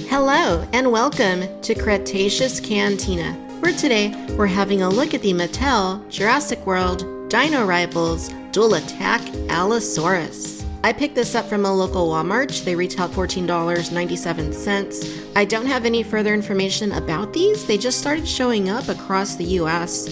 Hello and welcome to Cretaceous Cantina, where today we're having a look at the Mattel Jurassic World Dino Rivals Dual Attack Allosaurus. I picked this up from a local Walmart. They retailed $14.97. I don't have any further information about these. They just started showing up across the US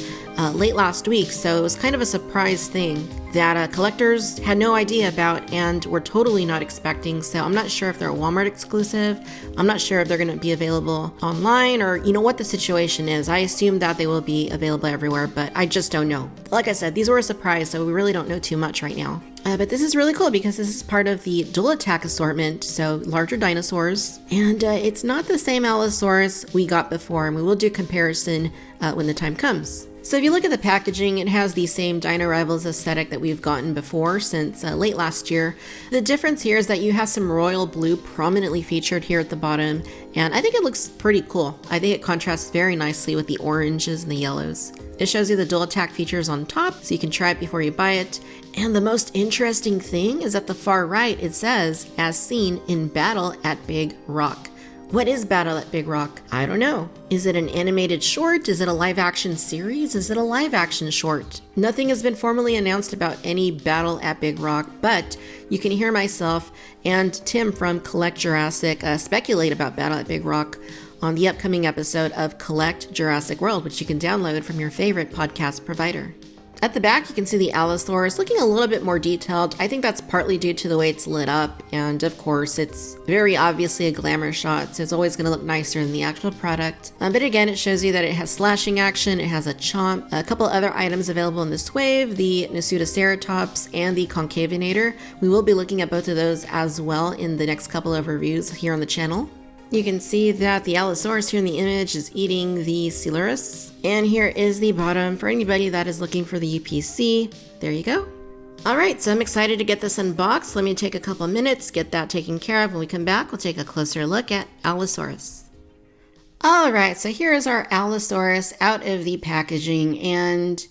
late last week, so it was kind of a surprise thing that collectors had no idea about and were totally not expecting. So I'm not sure if they're a Walmart exclusive. I'm not sure if they're going to be available online or what the situation is. I assume that they will be available everywhere, but I just don't know. Like I said, these were a surprise, so we really don't know too much right now. But this is really cool because this is part of the dual attack assortment, so larger dinosaurs. And it's not the same Allosaurus we got before, and we will do comparison when the time comes. So if you look at the packaging, it has the same Dino Rivals aesthetic that we've gotten before since late last year. The difference here is that you have some royal blue prominently featured here at the bottom, and I think it looks pretty cool. I think it contrasts very nicely with the oranges and the yellows. It shows you the dual attack features on top, so you can try it before you buy it. And the most interesting thing is at the far right, it says, as seen in Battle at Big Rock. What is Battle at Big Rock? I don't know. Is it an animated short? Is it a live action series? Is it a live action short? Nothing has been formally announced about any Battle at Big Rock, but you can hear myself and Tim from Collect Jurassic speculate about Battle at Big Rock on the upcoming episode of Collect Jurassic World, which you can download from your favorite podcast provider. At the back, you can see the Allosaurus looking a little bit more detailed. I think that's partly due to the way it's lit up. And of course, it's very obviously a glamour shot, so it's always going to look nicer than the actual product. But again, it shows you that it has slashing action, it has a chomp, a couple other items available in this wave, the Nasutoceratops and the Concavinator. We will be looking at both of those as well in the next couple of reviews here on the channel. You can see that the Allosaurus here in the image is eating the Coelurus. And here is the bottom for anybody that is looking for the UPC. There you go. All right, so I'm excited to get this unboxed. Let me take a couple minutes, get that taken care of. When we come back, we'll take a closer look at Allosaurus. All right, so here is our Allosaurus out of the packaging, and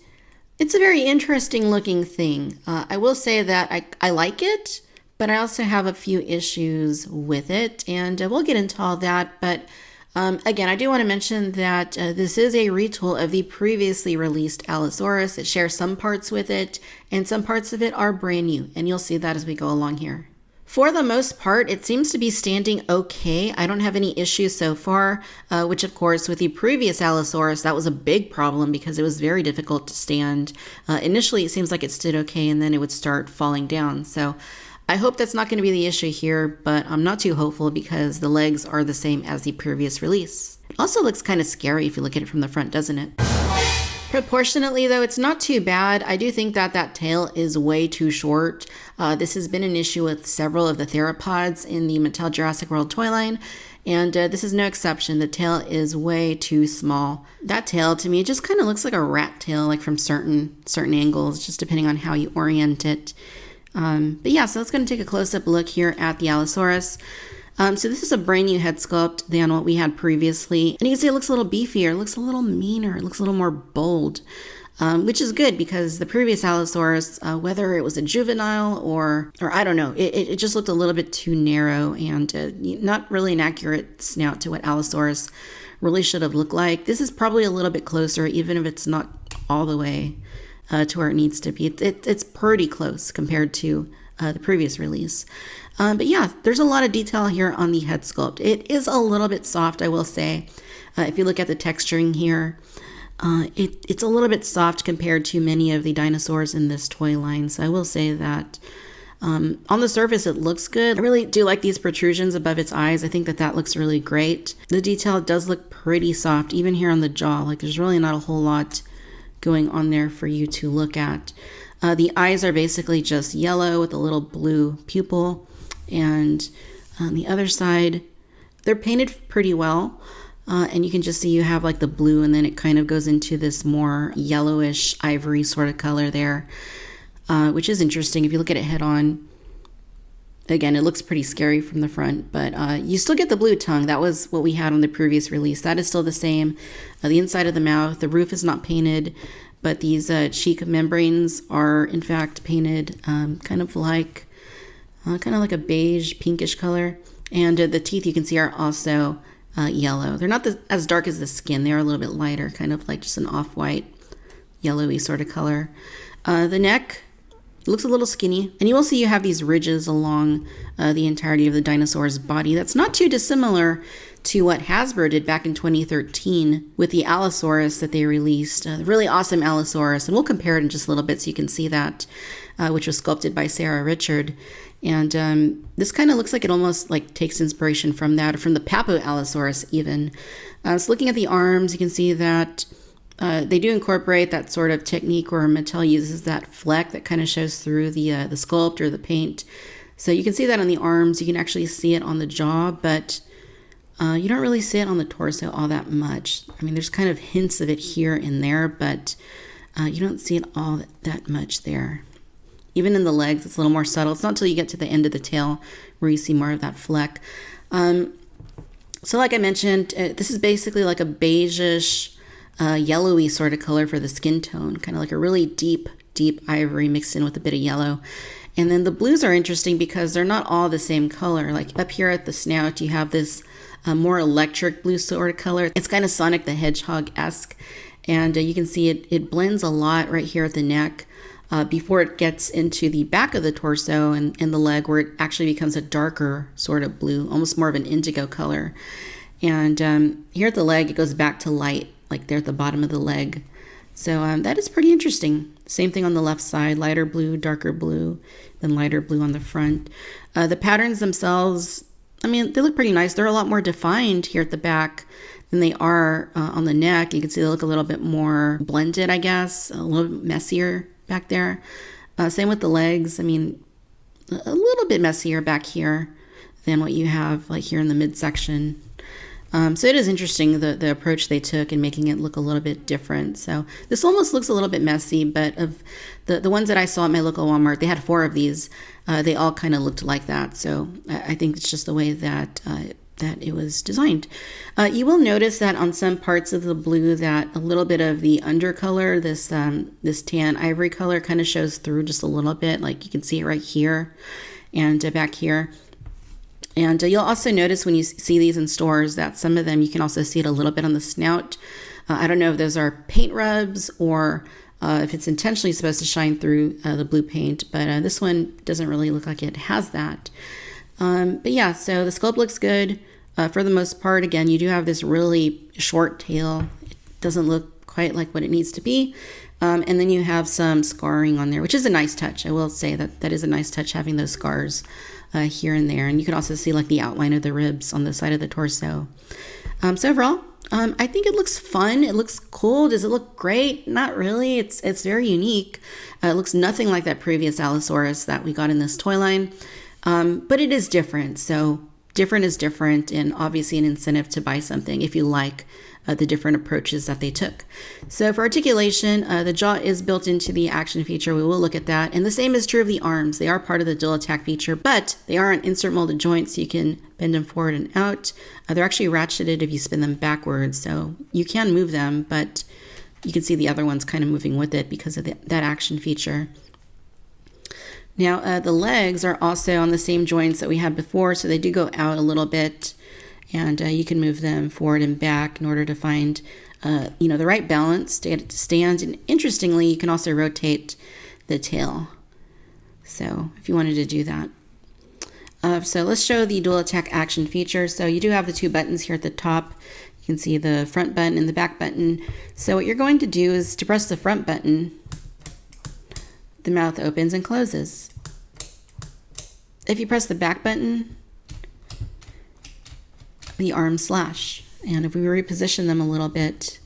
it's a very interesting looking thing. I will say that I like it, but I also have a few issues with it, and we'll get into all that. But again, I do want to mention that this is a retool of the previously released Allosaurus. It shares some parts with it, and some parts of it are brand new, and you'll see that as we go along here. For the most part, it seems to be standing okay. I don't have any issues so far, which of course with the previous Allosaurus, that was a big problem because it was very difficult to stand. Initially, it seems like it stood okay, and then it would start falling down. So I hope that's not going to be the issue here, but I'm not too hopeful because the legs are the same as the previous release. It also looks kind of scary if you look at it from the front, doesn't it? Proportionately, though, it's not too bad. I do think that that tail is way too short. This has been an issue with several of the theropods in the Mattel Jurassic World toy line, and this is no exception. The tail is way too small. That tail, to me, just kind of looks like a rat tail, like from certain angles, just depending on how you orient it. But yeah, so let's go and take a close-up look here at the Allosaurus. So this is a brand new head sculpt than what we had previously. And you can see it looks a little beefier, it looks a little meaner, it looks a little more bold, which is good because the previous Allosaurus, whether it was a juvenile or I don't know, it just looked a little bit too narrow and not really an accurate snout to what Allosaurus really should have looked like. This is probably a little bit closer, even if it's not all the way to where it needs to be. It's pretty close compared to the previous release. But yeah, there's a lot of detail here on the head sculpt. It is a little bit soft, I will say. If you look at the texturing here, it's a little bit soft compared to many of the dinosaurs in this toy line. So I will say that on the surface, it looks good. I really do like these protrusions above its eyes. I think that looks really great. The detail does look pretty soft, even here on the jaw. Like there's really not a whole lot going on there for you to look at. The eyes are basically just yellow with a little blue pupil, and on the other side they're painted pretty well, and you can just see you have like the blue and then it kind of goes into this more yellowish ivory sort of color there, which is interesting. If you look at it head on, again, it looks pretty scary from the front, but you still get the blue tongue. That was what we had on the previous release. That is still the same. The inside of the mouth, the roof is not painted. but these cheek membranes are in fact painted kind of like a beige pinkish color. And the teeth you can see are also yellow. They're not as dark as the skin. They are a little bit lighter, kind of like just an off-white yellowy sort of color. The neck looks a little skinny, and you will see you have these ridges along the entirety of the dinosaur's body. That's not too dissimilar to what Hasbro did back in 2013 with the Allosaurus that they released, the really awesome Allosaurus, and we'll compare it in just a little bit so you can see that, which was sculpted by Sarah Richard. And this kind of looks like it almost like takes inspiration from that, or from the Papo Allosaurus even. So looking at the arms, you can see that they do incorporate that sort of technique where Mattel uses that fleck that kind of shows through the sculpt or the paint. So you can see that on the arms. You can actually see it on the jaw, but you don't really see it on the torso all that much. I mean, there's kind of hints of it here and there, but you don't see it all that much there. Even in the legs, it's a little more subtle. It's not until you get to the end of the tail where you see more of that fleck. So like I mentioned, this is basically like a beigeish, yellowy sort of color for the skin tone, kind of like a really deep ivory mixed in with a bit of yellow. And then the blues are interesting because they're not all the same color. Like up here at the snout, you have this more electric blue sort of color. It's kind of Sonic the Hedgehog-esque. And you can see it blends a lot right here at the neck. Before it gets into the back of the torso and the leg, where it actually becomes a darker sort of blue, almost more of an indigo color. And here at the leg, it goes back to light, like there at the bottom of the leg. So that is pretty interesting. Same thing on the left side, lighter blue, darker blue, then lighter blue on the front. The patterns themselves, I mean, they look pretty nice. They're a lot more defined here at the back than they are on the neck. You can see they look a little bit more blended, I guess, a little bit messier back there. Same with the legs. I mean, a little bit messier back here than what you have like here in the midsection. So it is interesting the approach they took in making it look a little bit different. So this almost looks a little bit messy, but of the ones that I saw at my local Walmart, they had 4 of these. They all kind of looked like that. So I think it's just the way that it was designed. You will notice that on some parts of the blue that a little bit of the undercolor, this tan ivory color, kind of shows through just a little bit. Like you can see it right here and back here. And you'll also notice when you see these in stores that some of them you can also see it a little bit on the snout. I don't know if those are paint rubs or if it's intentionally supposed to shine through the blue paint, but this one doesn't really look like it has that. But yeah, so the sculpt looks good. For the most part, again, you do have this really short tail. It doesn't look quite like what it needs to be. And then you have some scarring on there, which is a nice touch. I will say that is a nice touch, having those scars here and there. And you can also see like the outline of the ribs on the side of the torso. So overall, I think it looks fun. It looks cool. Does it look great? Not really. It's very unique. It looks nothing like that previous Allosaurus that we got in this toy line. But it is different. So different is different, and obviously an incentive to buy something if you like the different approaches that they took. So for articulation, the jaw is built into the action feature. We will look at that. And the same is true of the arms. They are part of the dual attack feature, but they are an insert molded joint, so you can bend them forward and out. They're actually ratcheted if you spin them backwards, so you can move them, but you can see the other one's kind of moving with it because of that action feature. Now, the legs are also on the same joints that we had before, so they do go out a little bit, and you can move them forward and back in order to find, the right balance to stand. And interestingly, you can also rotate the tail, so if you wanted to do that. So let's show the dual attack action feature. So you do have the 2 buttons here at the top. You can see the front button and the back button. So what you're going to do is to press the front button, the mouth opens and closes. If you press the back button, the arms slash. And if we reposition them a little bit,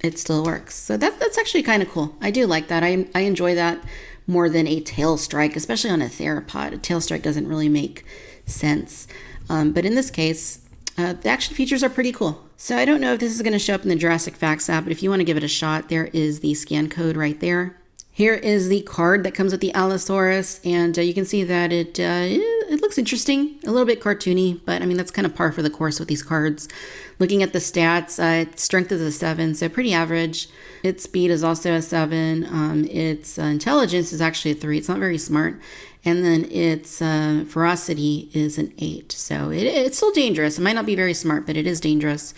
it still works. So that's actually kind of cool. I do like that. I enjoy that more than a tail strike, especially on a theropod. A tail strike doesn't really make sense. But in this case, the action features are pretty cool. So I don't know if this is going to show up in the Jurassic Facts app, but if you want to give it a shot, there is the scan code right there. Here is the card that comes with the Allosaurus, and you can see that it it looks interesting, a little bit cartoony, but I mean, that's kind of par for the course with these cards. Looking at the stats, its strength is a 7, so pretty average. Its speed is also a 7. Its intelligence is actually a 3. It's not very smart. And then its ferocity is an 8. So it's still dangerous. It might not be very smart, but it is dangerous.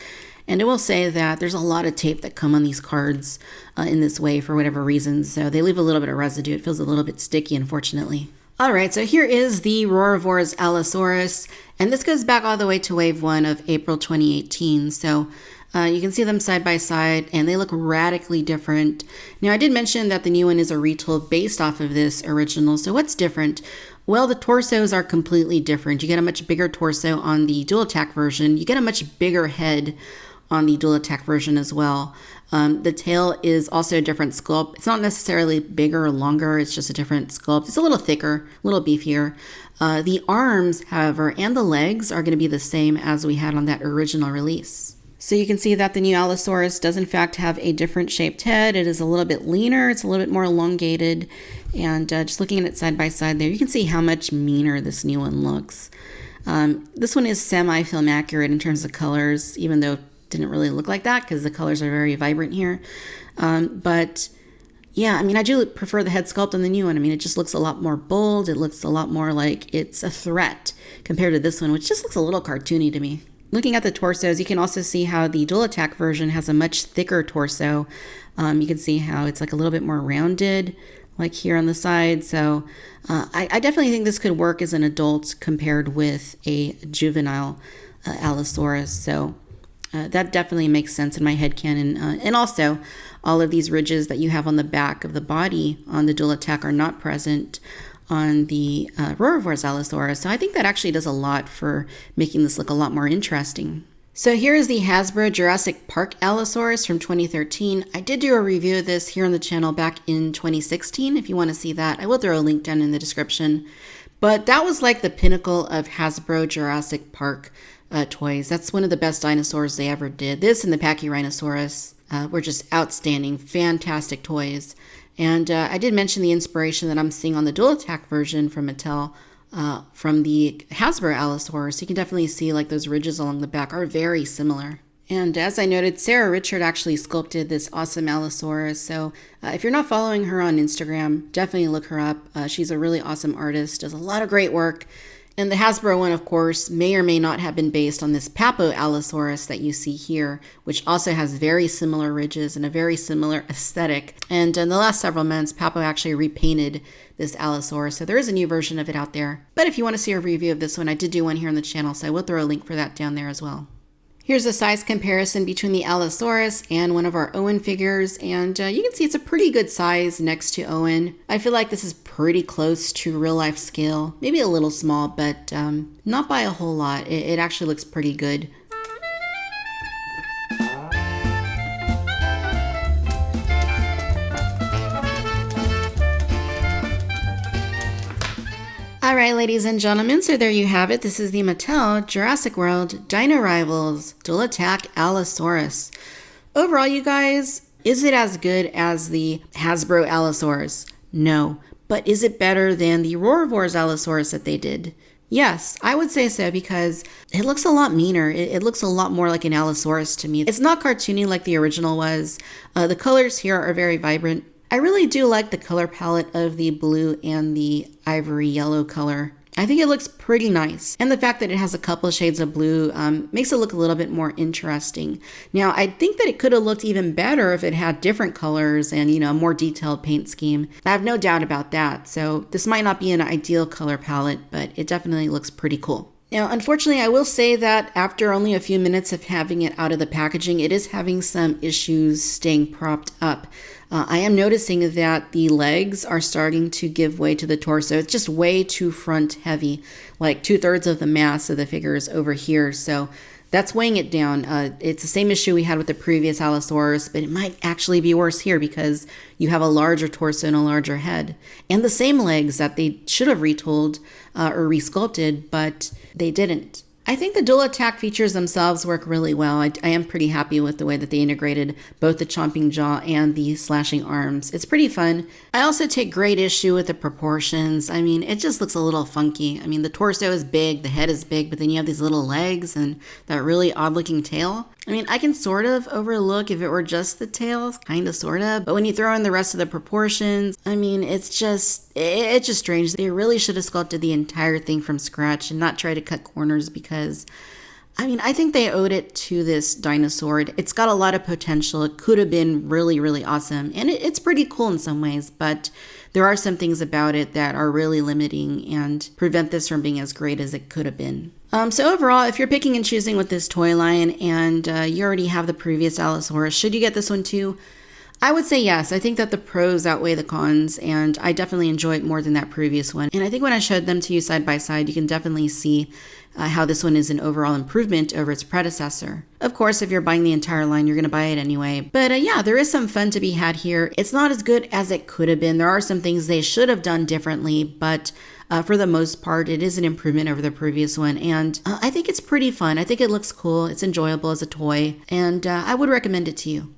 And I will say that there's a lot of tape that come on these cards in this way for whatever reason. So they leave a little bit of residue. It feels a little bit sticky, unfortunately. All right, so here is the Rorovor's Allosaurus. And this goes back all the way to wave 1 of April 2018. So you can see them side by side, and they look radically different. Now, I did mention that the new one is a retool based off of this original. So what's different? Well, the torsos are completely different. You get a much bigger torso on the dual attack version. You get a much bigger head on the dual attack version as well. The tail is also a different sculpt. It's not necessarily bigger or longer. It's just a different sculpt. It's a little thicker, a little beefier. The arms, however, and the legs are going to be the same as we had on that original release. So you can see that the new Allosaurus does in fact have a different shaped head. It is a little bit leaner. It's a little bit more elongated. And just looking at it side by side there, you can see how much meaner this new one looks. This one is semi-film accurate in terms of colors, even though it didn't really look like that because the colors are very vibrant here. But yeah, I mean, I do prefer the head sculpt on the new one. I mean, it just looks a lot more bold. It looks a lot more like it's a threat compared to this one, which just looks a little cartoony to me. Looking at the torsos, you can also see how the dual attack version has a much thicker torso. You can see how it's like a little bit more rounded, like here on the side. So I definitely think this could work as an adult compared with a juvenile Allosaurus. So that definitely makes sense in my headcanon. And also, all of these ridges that you have on the back of the body on the dual attack are not present on the Rorovor's Allosaurus. So I think that actually does a lot for making this look a lot more interesting. So here is the Hasbro Jurassic Park Allosaurus from 2013. I did do a review of this here on the channel back in 2016. If you want to see that, I will throw a link down in the description. But that was like the pinnacle of Hasbro Jurassic Park toys. That's one of the best dinosaurs they ever did. This and the Pachyrhinosaurus were just outstanding, fantastic toys. And I did mention the inspiration that I'm seeing on the dual attack version from Mattel from the Hasbro Allosaurus. You can definitely see like those ridges along the back are very similar. And as I noted, Sarah Richard actually sculpted this awesome Allosaurus. So if you're not following her on Instagram, definitely look her up. She's a really awesome artist, does a lot of great work. And the Hasbro one, of course, may or may not have been based on this Papo Allosaurus that you see here, which also has very similar ridges and a very similar aesthetic. And in the last several months, Papo actually repainted this Allosaurus, so there is a new version of it out there. But if you want to see a review of this one, I did do one here on the channel, so I will throw a link for that down there as well. Here's a size comparison between the Allosaurus and one of our Owen figures, and you can see it's a pretty good size next to Owen. I feel like this is pretty close to real life scale, maybe a little small, but not by a whole lot. It actually looks pretty good. All right, ladies and gentlemen, so there you have it. This is the Mattel Jurassic World Dino Rivals Dual Attack Allosaurus. Overall, you guys, is it as good as the Hasbro Allosaurus? No. But is it better than the Rorovor's Allosaurus that they did? Yes, I would say so because it looks a lot meaner. It looks a lot more like an Allosaurus to me. It's not cartoony like the original was. The colors here are very vibrant. I really do like the color palette of the blue and the ivory yellow color. I think it looks pretty nice. And the fact that it has a couple shades of blue makes it look a little bit more interesting. Now, I think that it could have looked even better if it had different colors and, a more detailed paint scheme. I have no doubt about that. So this might not be an ideal color palette, but it definitely looks pretty cool. Now, unfortunately, I will say that after only a few minutes of having it out of the packaging, it is having some issues staying propped up. I am noticing that the legs are starting to give way to the torso. It's just way too front heavy, like 2/3 of the mass of the figure is over here. So that's weighing it down. It's the same issue we had with the previous Allosaurus, but it might actually be worse here because you have a larger torso and a larger head. And the same legs that they should have retooled or resculpted, but they didn't. I think the dual attack features themselves work really well. I am pretty happy with the way that they integrated both the chomping jaw and the slashing arms. It's pretty fun. I also take great issue with the proportions. I mean, it just looks a little funky. I mean, the torso is big, the head is big, but then you have these little legs and that really odd looking tail. I mean, I can sort of overlook if it were just the tail, kind of, sort of. But when you throw in the rest of the proportions, I mean, it's just strange. They really should have sculpted the entire thing from scratch and not try to cut corners because, I mean, I think they owed it to this dinosaur. It's got a lot of potential. It could have been really, really awesome. And it's pretty cool in some ways, but there are some things about it that are really limiting and prevent this from being as great as it could have been. So overall, if you're picking and choosing with this toy line and you already have the previous Allosaurus, should you get this one too? I would say yes. I think that the pros outweigh the cons, and I definitely enjoy it more than that previous one. And I think when I showed them to you side by side, you can definitely see how this one is an overall improvement over its predecessor. Of course, if you're buying the entire line, you're going to buy it anyway. But yeah, there is some fun to be had here. It's not as good as it could have been. There are some things they should have done differently, but for the most part, it is an improvement over the previous one. And I think it's pretty fun. I think it looks cool. It's enjoyable as a toy, and I would recommend it to you.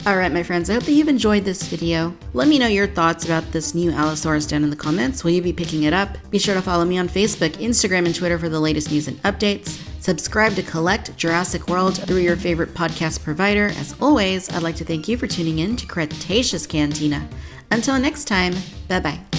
Alright my friends, I hope that you've enjoyed this video. Let me know your thoughts about this new Allosaurus down in the comments. Will you be picking it up? Be sure to follow me on Facebook, Instagram, and Twitter for the latest news and updates. Subscribe to Collect Jurassic World through your favorite podcast provider. As always, I'd like to thank you for tuning in to Cretaceous Cantina. Until next time, bye-bye.